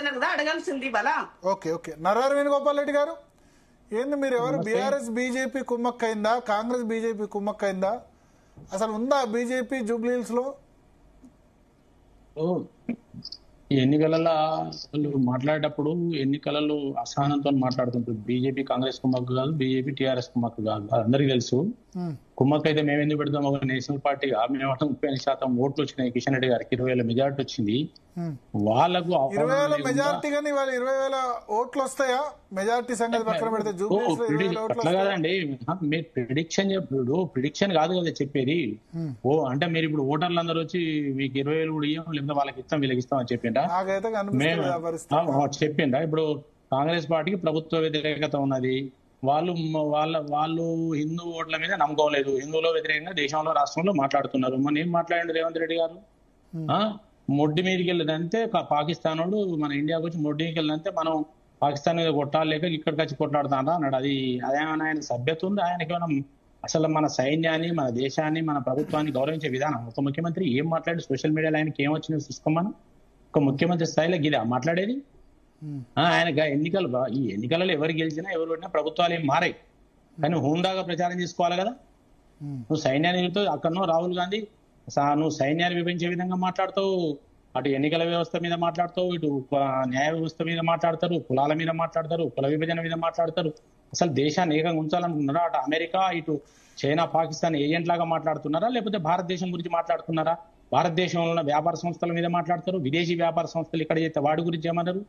ప్రశ్న కదా అడగాల్సింది ఇవాళ. ఓకే ఓకే నర్రారి వేణుగోపాల్ రెడ్డి గారు, ఏంది మీరు ఎవరు బీఆర్ఎస్ బీజేపీ కుమ్మక్కైందా, కాంగ్రెస్ బీజేపీ కుమ్మక్కైందా, అసలు ఉందా బీజేపీ జూబ్లీహిల్స్ లో? ఈ ఎన్నికలలో వాళ్ళు మాట్లాడేటప్పుడు ఎన్నికలలో అసహనంతో మాట్లాడుతుంటారు. బీజేపీ కాంగ్రెస్ కుమ్మక్కు కాదు, బీజేపీ టీఆర్ఎస్ కుమ్మక్కు కాదు, అందరికీ తెలుసు. కుమ్మక్కు అయితే మేము ఎందుకు పెడతాం? ఒక నేషనల్ పార్టీగా మేము 35% ఓట్లు వచ్చినాయి. కిషన్ రెడ్డి గారికి 20,000 మెజార్టీ వచ్చింది. వాళ్ళకు 20,000 మెజార్టీ కానీ వాళ్ళు 20,000 ఓట్లు వస్తాయా? మెజార్టీ సంగతి పక్కన పెడితే అట్లా కాదండి, మీరు ప్రిడిక్షన్ కాదు కదా చెప్పేది. అంటే మీరు ఇప్పుడు ఓటర్లు అందరూ వచ్చి మీకు 20,000 కూడా ఇయ్యం, లేకపోతే వాళ్ళకి ఇస్తాం వీళ్ళకి ఇస్తాం అని చెప్పిండ్రా? చెప్పిండ్రా? ఇప్పుడు కాంగ్రెస్ పార్టీకి ప్రభుత్వ వ్యతిరేకత ఉన్నది. వాళ్ళు హిందూ ఓట్ల మీద నమ్మకం లేదు. హిందువుల వ్యతిరేకంగా దేశంలో రాష్ట్రంలో మాట్లాడుతున్నారు. మన ఏం మాట్లాడండి రేవంత్ రెడ్డి గారు? మొడ్డి మీదకి వెళ్ళదంటే పాకిస్తాన్ వాడు మన ఇండియాకి వచ్చి మొడ్డి మీదకి వెళ్ళదంటే మనం పాకిస్తాన్ మీద కొట్టాలేక ఇక్కడికి వచ్చి కొట్లాడుతాడా అన్నాడు. అదేమైనా ఆయన సభ్యత ఉంది? ఆయనకి ఏమైనా అసలు మన సైన్యాన్ని, మన దేశాన్ని, మన ప్రభుత్వాన్ని గౌరవించే విధానం? ఒక ముఖ్యమంత్రి ఏం మాట్లాడి సోషల్ మీడియాలో ఆయనకి ఏమొచ్చిందో చూసుకోమని ఒక ముఖ్యమంత్రి స్థాయిలో గిదా మాట్లాడేది? ఆయన ఈ ఎన్నికలలో ఎవరు గెలిచినా ఎవరు పెట్టినా ప్రభుత్వాలు ఏం మారాయి, కానీ హోందాగా ప్రచారం చేసుకోవాలి కదా. నువ్వు సైన్యాన్ని అక్కడనో రాహుల్ గాంధీ నువ్వు సైన్యాన్ని విభజించే విధంగా మాట్లాడతావు, అటు ఎన్నికల వ్యవస్థ మీద మాట్లాడతావు, ఇటు న్యాయ వ్యవస్థ మీద మాట్లాడతారు, కులాల మీద మాట్లాడతారు, కుల విభజన మీద మాట్లాడతారు. అసలు దేశాన్ని ఏకంగా ఉంచాలనుకుంటున్నారా? అటు అమెరికా, ఇటు చైనా, పాకిస్తాన్ ఏజెంట్ లాగా మాట్లాడుతున్నారా, లేకపోతే భారతదేశం గురించి మాట్లాడుతున్నారా? భారతదేశంలో ఉన్న వ్యాపార సంస్థల మీద మాట్లాడతారు, విదేశీ వ్యాపార సంస్థలు ఇక్కడ చేస్తే వాడి గురించి ఏమన్నారు?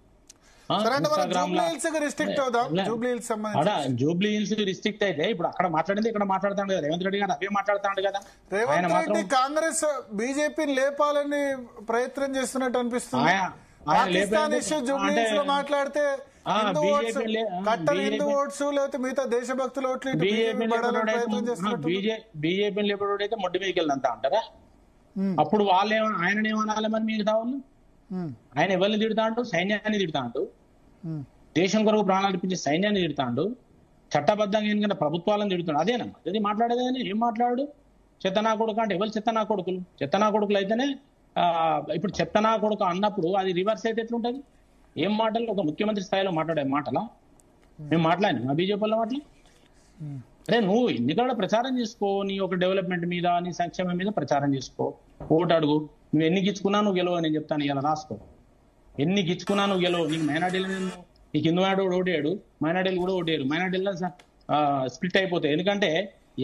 జూబ్లీ హిల్స్ రిస్ట్రిక్ట్ అయితే ఇప్పుడు అక్కడ మాట్లాడింది ఇక్కడ మాట్లాడుతాడు కదా రేవంత్ రెడ్డి గారు, అవే మాట్లాడుతాడు కదా. రేవంత్ రెడ్డి కాంగ్రెస్ బీజేపీని లేపాలని ప్రయత్నం చేస్తున్నట్టు అనిపిస్తుంది. పాకిస్తాన్ ఇష్యూ జూబ్లీ హిల్స్ లో మాట్లాడితే హిందూ ఓట్స్ లేకపోతే మిగతా దేశభక్తుల ఓట్లు బీజేపీని లేపడైతే మొడ్డి మీదకి వెళ్ళంతా అంటారా? అప్పుడు వాళ్ళు ఆయన ఏమనాలి మరి మిగతా వాళ్ళు? ఆయన ఎవరిని తిడతాండు? సైన్యాన్ని తిడతాండు, దేశం కొరకు ప్రాణాలు అర్పించే సైన్యాన్ని తిడతాండు, చట్టబద్ధంగా ఎందుకంటే ప్రభుత్వాలను తిడుతాడు. అదేనా అది మాట్లాడేదని? ఏం మాట్లాడు? చెత్తనా కొడుకు అంటే ఎవరు చెత్తనా కొడుకులు? చెత్తనా కొడుకులు అయితేనే ఇప్పుడు చెత్తనా కొడుకు అన్నప్పుడు అది రివర్స్ అయితే ఎట్లుంటది? ఏం మాటలు? ఒక ముఖ్యమంత్రి స్థాయిలో మాట్లాడే మాటలా మేము మాట్లాడినా? మా బీజేపీలో మాటలు? అరే నువ్వు ఎన్నికల్లో ప్రచారం చేసుకో, నీ ఒక డెవలప్మెంట్ మీద, నీ సంక్షేమం మీద ప్రచారం చేసుకో, ఓటు అడుగు. నువ్వు ఎన్ని గిచ్చుకున్నా నువ్వు గెలవు నేను చెప్తాను. ఇలా రాసుకో, ఎన్ని గిచ్చుకున్నా నువ్వు గెలవు. నీకు మైనార్టీలు, నీకు హిందూ వాడు ఓటేయడు, మైనార్టీలు కూడా ఓటేయరు. మైనార్టీలో స్ప్లిట్ అయిపోతాయి. ఎందుకంటే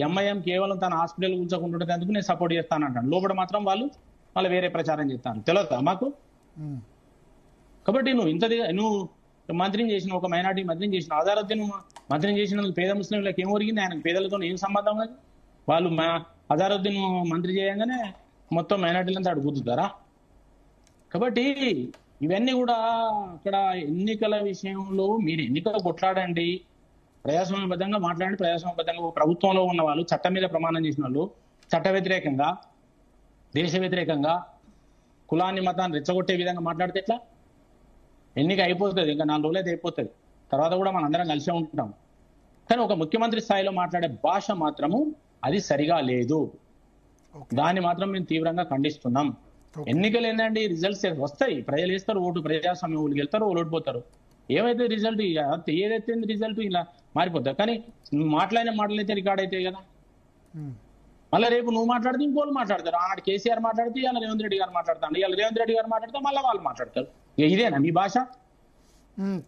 ఎంఐఎం కేవలం తన హాస్పిటల్ కూర్చోకుండా అందుకు నేను సపోర్ట్ చేస్తాను అంటాను, లోపల మాత్రం వాళ్ళు వేరే ప్రచారం చేస్తాను. తెలియదా మాకు? కాబట్టి నువ్వు మంత్రిని చేసిన, ఒక మైనార్టీ మంత్రిని చేసిన, అజారుద్దీన్ నువ్వు మంత్రిని చేసినందుకు పేద ముస్లింలకు ఏం ఒరిగింది? ఆయనకు పేదలతో ఏం సంబంధం లేదు. వాళ్ళు అజారుద్దీన్ మంత్రి చేయంగానే మొత్తం మైనార్టీలంతా అటు గుద్దుతారా? కాబట్టి ఇవన్నీ కూడా అక్కడ ఎన్నికల విషయంలో మీరు ఎన్నికలు కొట్లాడండి, ప్రజాస్వామ్యబద్ధంగా మాట్లాడండి. ప్రజాస్వామ్యబద్ధంగా ప్రభుత్వంలో ఉన్న వాళ్ళు, చట్టం మీద ప్రమాణం చేసిన వాళ్ళు చట్ట వ్యతిరేకంగా, దేశ వ్యతిరేకంగా, కులాన్ని మతాన్ని రెచ్చగొట్టే విధంగా మాట్లాడితే ఎట్లా? ఎన్నిక అయిపోతుంది, ఇంకా 4 రోజులు అయితే అయిపోతుంది, తర్వాత కూడా మనం అందరం కలిసే ఉంటాం. కానీ ఒక ముఖ్యమంత్రి స్థాయిలో మాట్లాడే భాష మాత్రము అది సరిగా లేదు. దాన్ని మాత్రం మేము తీవ్రంగా ఖండిస్తున్నాం. ఎన్నికలు ఏంటండి, రిజల్ట్స్ వస్తాయి, ప్రజలు వేస్తారు ఓటు, ప్రజాస్వామ్యం వాళ్ళు గెలుస్తారు, వాళ్ళు ఓడిపోతారు. ఏమైతే రిజల్ట్, ఏదైతే రిజల్ట్ ఇలా మారిపోతారు. కానీ మాట్లాడిన మాటలు అయితే రికార్డ్ అవుతాయి కదా. మళ్ళీ రేపు నువ్వు మాట్లాడితే ఇంకోళ్ళు మాట్లాడతారు. ఆనాడు కేసీఆర్ మాట్లాడితే ఇలా రేవంత్ రెడ్డి గారు మాట్లాడతాను, ఇలా రేవంత్ రెడ్డి గారు మాట్లాడితే మళ్ళీ వాళ్ళు మాట్లాడతారు. ఇదేనా మీ భాష?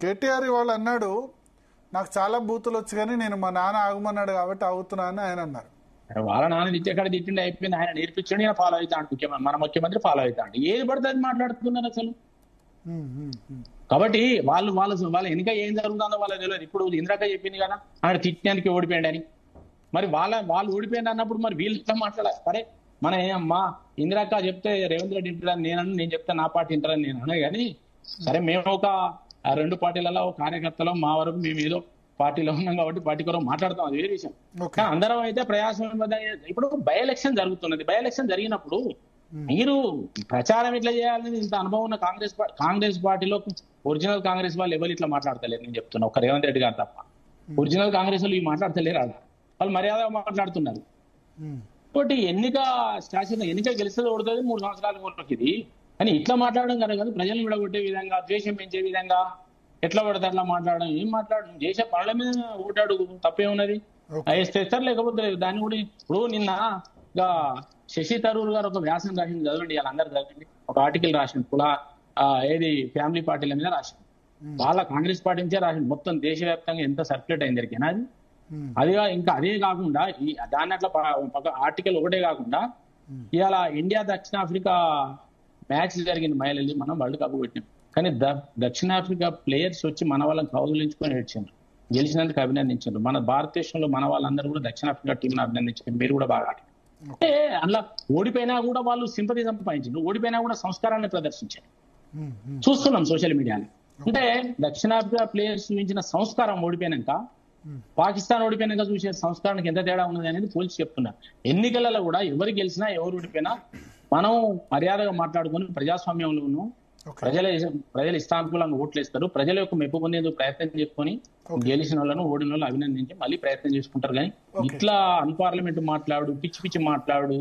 కేటీఆర్ వాళ్ళు అన్నాడు, నాకు చాలా బూతులు వచ్చి కానీ నేను మా నాన్న ఆగమన్నాడు కాబట్టి ఆగుతున్నా అని ఆయన అన్నారు. వాళ్ళ నాన్న ఎక్కడ తిట్టిండి అయిపోయింది, ఆయన నేర్పించండి, ఆయన ఫాలో అవుతాడు. మన ముఖ్యమంత్రి ఫాలో అవుతాడు. ఏది పడితే అది మాట్లాడుతున్నారు అసలు. కాబట్టి వాళ్ళ ఎన్నిక ఏం జరుగుతుందో వాళ్ళకి తెలియదు. ఇప్పుడు ఇంద్రక చెప్పింది కదా ఆయన తిట్టడానికి ఓడిపోయాడు అని. మరి వాళ్ళు ఓడిపోయింది అన్నప్పుడు మరి వీళ్ళు ఇట్లా మాట్లాడాలి. సరే మన మా ఇందిరాక చెప్తే రేవంత్ రెడ్డి ఇంటారని నేను చెప్తే నా పార్టీ ఇంటారని నేను అనే కానీ, సరే మేము ఒక 2 పార్టీలలో కార్యకర్తలు మా వరకు మేము ఏదో పార్టీలో ఉన్నాం కాబట్టి పార్టీ కొరకు మాట్లాడతాం, అది వేరే విషయం. కానీ అందరం అయితే ప్రజాస్వామ్య, ఇప్పుడు బై ఎలక్షన్ జరుగుతున్నది. బై ఎలక్షన్ జరిగినప్పుడు మీరు ప్రచారం ఎట్లా చేయాలని ఇంత అనుభవం ఉన్న కాంగ్రెస్ పార్టీలో ఒరిజినల్ కాంగ్రెస్ వాళ్ళు ఎవరు ఇట్లా మాట్లాడతలేరు. నేను చెప్తున్నా, ఒక రేవంత్ రెడ్డి గారు తప్ప ఒరిజినల్ కాంగ్రెస్ వాళ్ళు ఇవి మాట్లాడతలేరు. వాళ్ళు మర్యాద మాట్లాడుతున్నారు. కాబట్టి ఎన్నిక గెలిస్తే ఓడుతుంది 3 సంవత్సరాల వరకు. ఇది కానీ ఇట్లా మాట్లాడడం కదా ప్రజలను విడగొట్టే విధంగా, ద్వేషం పెంచే విధంగా ఎట్లా పడితే అట్లా మాట్లాడడం, ఏం మాట్లాడడం, చేసే పనుల మీద ఓటాడు తప్పే ఉన్నది. తెస్తారు లేకపోతే లేదు. దాన్ని కూడా ఇప్పుడు నిన్న శశి థరూర్ గారు ఒక వ్యాసం రాసింది చదవండి, వాళ్ళందరూ చదవండి. ఒక ఆర్టికల్ రాసింది కూడా, ఏది ఫ్యామిలీ పార్టీల మీద రాసింది. వాళ్ళ కాంగ్రెస్ పార్టీ నుంచే రాసింది. మొత్తం దేశవ్యాప్తంగా ఎంత సర్క్యులేట్ అయింది జరిగినా అది ఇంకా అదే కాకుండా దాన్ని అట్లా ఆర్టికల్ ఒకటే కాకుండా ఇవాళ ఇండియా దక్షిణాఫ్రికా మ్యాచ్ జరిగింది మహిళలు, మనం వరల్డ్ కప్ పెట్టినాం. కానీ దక్షిణాఫ్రికా ప్లేయర్స్ వచ్చి మన వాళ్ళని కౌగులించుకొని ఏడ్చారు, గెలిచినందుకు అభినందించారు. మన భారతదేశంలో మన వాళ్ళందరూ కూడా దక్షిణాఫ్రికా టీంని అభినందించారు. మీరు కూడా బాగా ఆడారు. అంటే అలా ఓడిపోయినా కూడా వాళ్ళు సింపతి సంపాదించారు, ఓడిపోయినా కూడా సంస్కారాన్ని ప్రదర్శించారు. చూస్తున్నాం సోషల్ మీడియాని. అంటే దక్షిణాఫ్రికా ప్లేయర్స్ చూపించిన సంస్కారం ఓడిపోయినాక, పాకిస్తాన్ ఓడిపోయినాక చూసే సంస్కారానికి ఎంత తేడా ఉన్నది అనేది పోల్చి చెప్తున్నారు. ఎన్నికలలో కూడా ఎవరు గెలిచినా ఎవరు ఓడిపోయినా మనం మర్యాదగా మాట్లాడుకుని ప్రజాస్వామ్యంలోనూ ప్రజలు ఇష్టానుకూలంగా ఓట్లు వేస్తారు. ప్రజల యొక్క మెప్పు పొందేందుకు ప్రయత్నం చేసుకొని గెలిచిన వాళ్ళను ఓడిన వాళ్ళు అభినందించి మళ్ళీ ప్రయత్నం చేసుకుంటారు. కానీ ఇట్లా అన్పార్లమెంట్ మాట్లాడు, పిచ్చి పిచ్చి మాట్లాడు,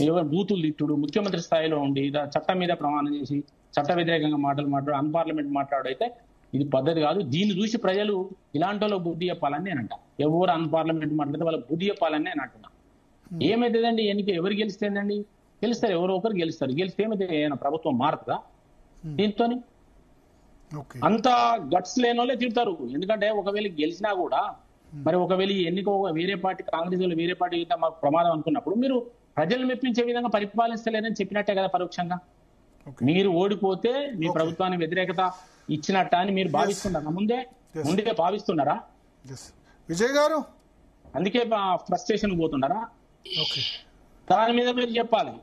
ఎవరు బూతులు తిట్టుడు, ముఖ్యమంత్రి స్థాయిలో ఉండి చట్టం మీద ప్రమాణం చేసి చట్ట వ్యతిరేకంగా మాట్లాడు, అన్పార్లమెంట్ మాట్లాడు అయితే ఇది పద్ధతి కాదు. దీన్ని చూసి ప్రజలు ఇలాంటి వాళ్ళకి బుద్ధి చెప్పాలని నేను అంట. ఎవరు అన్పార్లమెంట్ మాట్లాడితే వాళ్ళకి బుద్ధి చెప్పాలని నేను అంటున్నా. ఏమైతుందండి ఎన్నిక, ఎవరు గెలిస్తేందండి? గెలుస్తారు, ఎవరో ఒకరు గెలుస్తారు. గెలిస్తే ఏమైతే ఏమైనా ప్రభుత్వం మారుతుందా దీంతో? అంత గట్స్ లేని వాళ్ళే తిడతారు. ఎందుకంటే ఒకవేళ గెలిచినా కూడా మరి ఒకవేళ ఎన్నిక వేరే పార్టీ, కాంగ్రెస్ వాళ్ళు వేరే పార్టీ మాకు ప్రమాదం అనుకున్నప్పుడు మీరు ప్రజలను మెప్పించే విధంగా పరిపాలిస్తలేరని చెప్పినట్టే కదా పరోక్షంగా. మీరు ఓడిపోతే మీ ప్రభుత్వానికి వ్యతిరేకత ఇచ్చినట్ట అని మీరు భావిస్తున్నారా? ముందే భావిస్తున్నారా విజయ్ గారు? అందుకే ఫ్రస్ట్రేషన్ పోతున్నారా? దాని మీద మీరు చెప్పాలి.